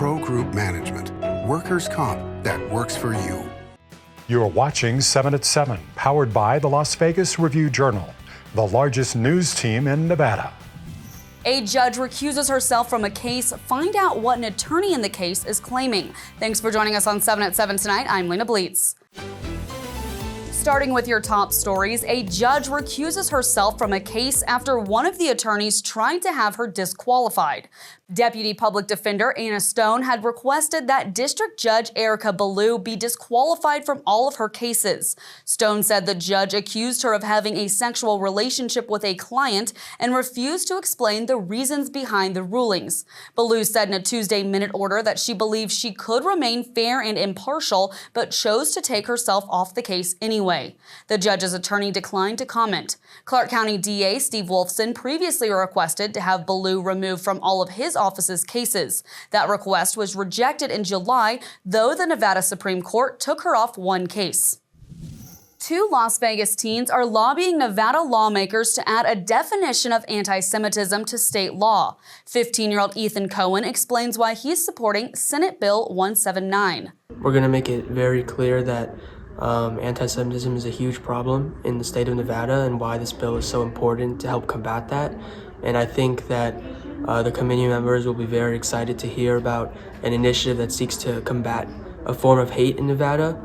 Pro Group Management. Workers' comp that works for you. You're watching 7 at 7, powered by the Las Vegas Review-Journal, the largest news team in Nevada. A judge recuses herself from a case. Find out what an attorney in the case is claiming. Thanks for joining us on 7 at 7 tonight. I'm Lena Bleetz. Starting with your top stories, a judge recuses herself from a case after one of the attorneys tried to have her disqualified. Deputy Public Defender Anna Stone had requested that District Judge Erica Ballou be disqualified from all of her cases. Stone said the judge accused her of having a sexual relationship with a client and refused to explain the reasons behind the rulings. Ballou said in a Tuesday minute order that she believed she could remain fair and impartial, but chose to take herself off the case anyway. The judge's attorney declined to comment. Clark County DA Steve Wolfson previously requested to have Ballou removed from all of his office's cases. That request was rejected in July, though the Nevada Supreme Court took her off one case. Two Las Vegas teens are lobbying Nevada lawmakers to add a definition of anti-Semitism to state law. 15-year-old Ethan Cohen explains why he's supporting Senate Bill 179. We're going to make it very clear that anti-Semitism is a huge problem in the state of Nevada and why this bill is so important to help combat that. And I think that the committee members will be very excited to hear about an initiative that seeks to combat a form of hate in Nevada,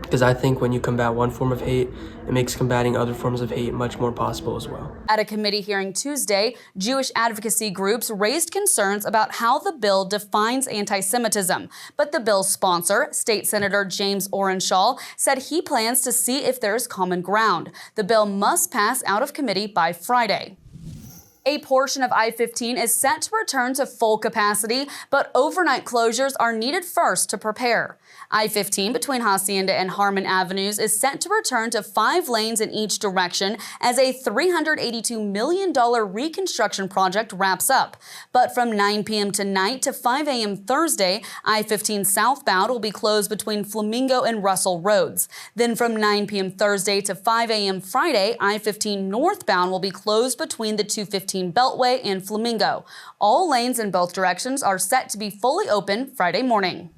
because I think when you combat one form of hate, it makes combating other forms of hate much more possible as well. At a committee hearing Tuesday, Jewish advocacy groups raised concerns about how the bill defines anti-Semitism. But the bill's sponsor, State Senator James Orenshaw, said he plans to see if there is common ground. The bill must pass out of committee by Friday. A portion of I-15 is set to return to full capacity, but overnight closures are needed first to prepare. I-15 between Hacienda and Harmon Avenues is set to return to 5 lanes in each direction as a $382 million reconstruction project wraps up. But from 9 p.m. tonight to 5 a.m. Thursday, I-15 southbound will be closed between Flamingo and Russell Roads. Then from 9 p.m. Thursday to 5 a.m. Friday, I-15 northbound will be closed between the 215 Beltway and Flamingo. All lanes in both directions are set to be fully open Friday morning.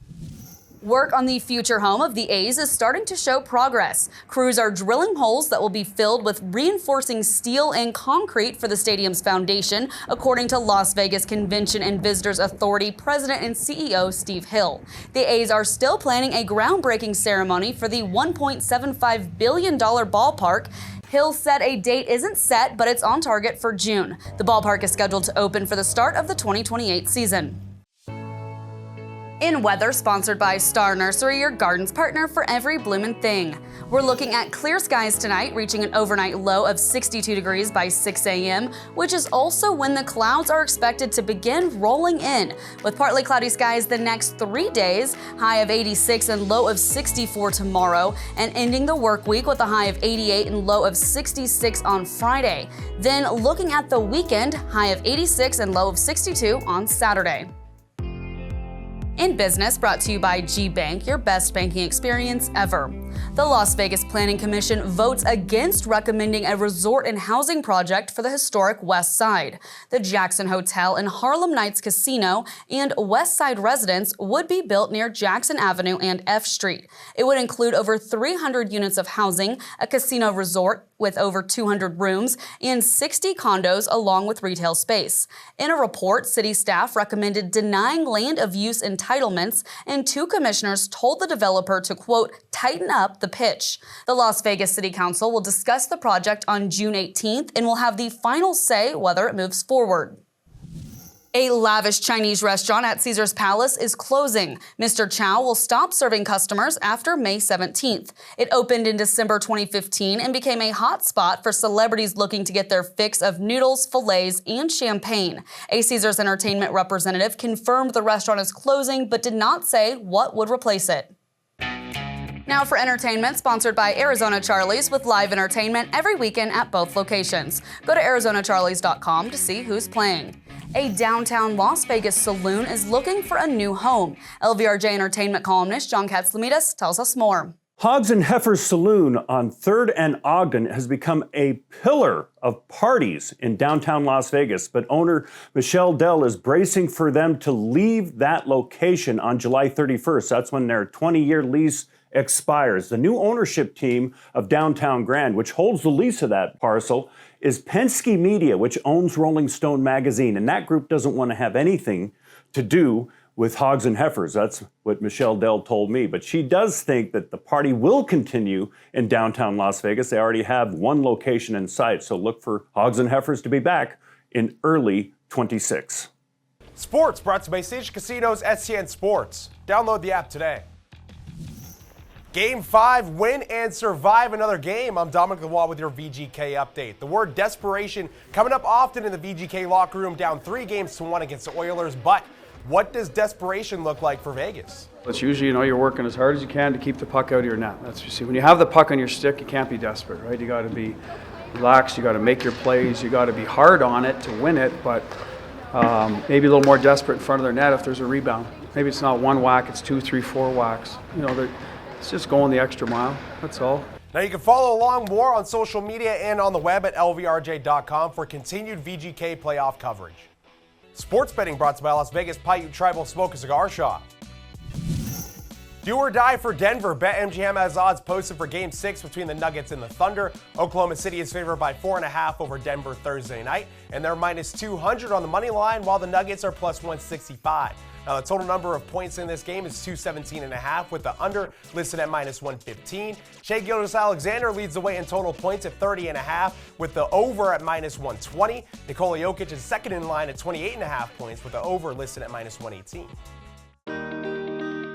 Work on the future home of the A's is starting to show progress. Crews are drilling holes that will be filled with reinforcing steel and concrete for the stadium's foundation, according to Las Vegas Convention and Visitors Authority President and CEO Steve Hill. The A's are still planning a groundbreaking ceremony for the $1.75 billion ballpark. Hill said a date isn't set, but it's on target for June. The ballpark is scheduled to open for the start of the 2028 season. In weather, sponsored by Star Nursery, your garden's partner for every bloomin' thing. We're looking at clear skies tonight, reaching an overnight low of 62 degrees by 6 a.m., which is also when the clouds are expected to begin rolling in. With partly cloudy skies the next 3 days, high of 86 and low of 64 tomorrow, and ending the work week with a high of 88 and low of 66 on Friday. Then looking at the weekend, high of 86 and low of 62 on Saturday. In Business, brought to you by G-Bank, your best banking experience ever. The Las Vegas Planning Commission votes against recommending a resort and housing project for the Historic Westside. The Jackson Hotel and Harlem Nights Casino and Westside Residence would be built near Jackson Avenue and F Street. It would include over 300 units of housing, a casino resort with over 200 rooms, and 60 condos along with retail space. In a report, city staff recommended denying land of use entitlements, and 2 commissioners told the developer to, quote, tighten up the pitch. The Las Vegas City Council will discuss the project on June 18th and will have the final say whether it moves forward. A lavish Chinese restaurant at Caesar's Palace is closing. Mr. Chow will stop serving customers after May 17th. It opened in December 2015 and became a hot spot for celebrities looking to get their fix of noodles, fillets, and champagne. A Caesar's Entertainment representative confirmed the restaurant is closing but did not say what would replace it. Now for entertainment, sponsored by Arizona Charlie's with live entertainment every weekend at both locations. Go to ArizonaCharlies.com to see who's playing. A downtown Las Vegas saloon is looking for a new home. LVRJ Entertainment columnist John Katzlamidas tells us more. Hogs and Heifers Saloon on 3rd and Ogden has become a pillar of parties in downtown Las Vegas, but owner Michelle Dell is bracing for them to leave that location on July 31st. That's when their 20-year lease expires. The new ownership team of Downtown Grand, which holds the lease of that parcel, is Penske Media, which owns Rolling Stone magazine, and that group doesn't want to have anything to do with Hogs and Heifers. That's what Michelle Dell told me. But she does think that the party will continue in downtown Las Vegas. They already have one location in sight, so look for Hogs and Heifers to be back in early 26. Sports brought to you by Station Casinos, SCN Sports. Download the app today. Game 5, win and survive another game. I'm Dominic Lavoie with your VGK update. The word desperation coming up often in the VGK locker room, down 3-1 against the Oilers, but what does desperation look like for Vegas? It's usually, you're working as hard as you can to keep the puck out of your net. That's what you see. When you have the puck on your stick, you can't be desperate, right? You got to be relaxed. You got to make your plays. You got to be hard on it to win it, but maybe a little more desperate in front of their net if there's a rebound. Maybe it's not one whack, it's 2, 3, 4 whacks. It's just going the extra mile. That's all. Now you can follow along more on social media and on the web at lvrj.com for continued VGK playoff coverage. Sports betting brought to you by Las Vegas Paiute Tribal Smoke and Cigar Shop. Do or die for Denver. BetMGM has odds posted for Game 6 between the Nuggets and the Thunder. Oklahoma City is favored by 4.5 over Denver Thursday night, and they're minus 200 on the money line, while the Nuggets are plus 165. Now, the total number of points in this game is 217.5, with the under listed at minus 115. Shai Gilgeous-Alexander leads the way in total points at 30.5, with the over at minus 120. Nikola Jokic is second in line at 28.5 points, with the over listed at minus 118.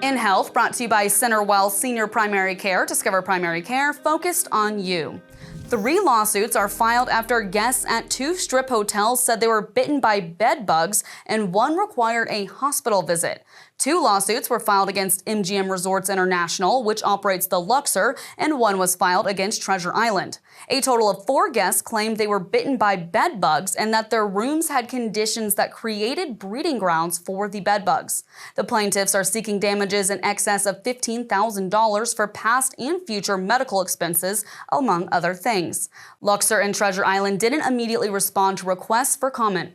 In Health, brought to you by CenterWell Senior Primary Care. Discover primary care focused on you. 3 lawsuits are filed after guests at 2 strip hotels said they were bitten by bed bugs, and 1 required a hospital visit. 2 lawsuits were filed against MGM Resorts International, which operates the Luxor, and 1 was filed against Treasure Island. A total of 4 guests claimed they were bitten by bed bugs and that their rooms had conditions that created breeding grounds for the bed bugs. The plaintiffs are seeking damages in excess of $15,000 for past and future medical expenses, among other things. Luxor and Treasure Island didn't immediately respond to requests for comment.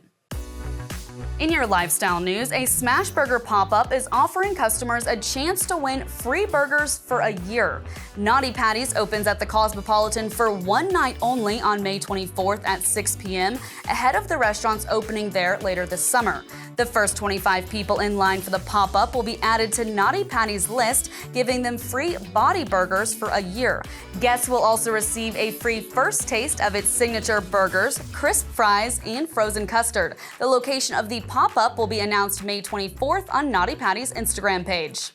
In your lifestyle news, a Smash Burger pop-up is offering customers a chance to win free burgers for a year. Naughty Patties opens at the Cosmopolitan for 1 night only on May 24th at 6 p.m., ahead of the restaurant's opening there later this summer. The first 25 people in line for the pop-up will be added to Naughty Patties' list, giving them free body burgers for a year. Guests will also receive a free first taste of its signature burgers, crisp fries, and frozen custard. The location of the pop-up will be announced May 24th on Naughty Patties' Instagram page.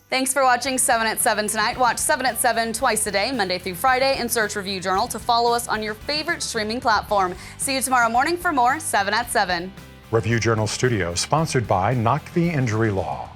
Thanks for watching 7 at 7 tonight. Watch 7 at 7 twice a day, Monday through Friday, and search Review Journal to follow us on your favorite streaming platform. See you tomorrow morning for more 7 at 7. Review Journal Studio, sponsored by Knock the Injury Law.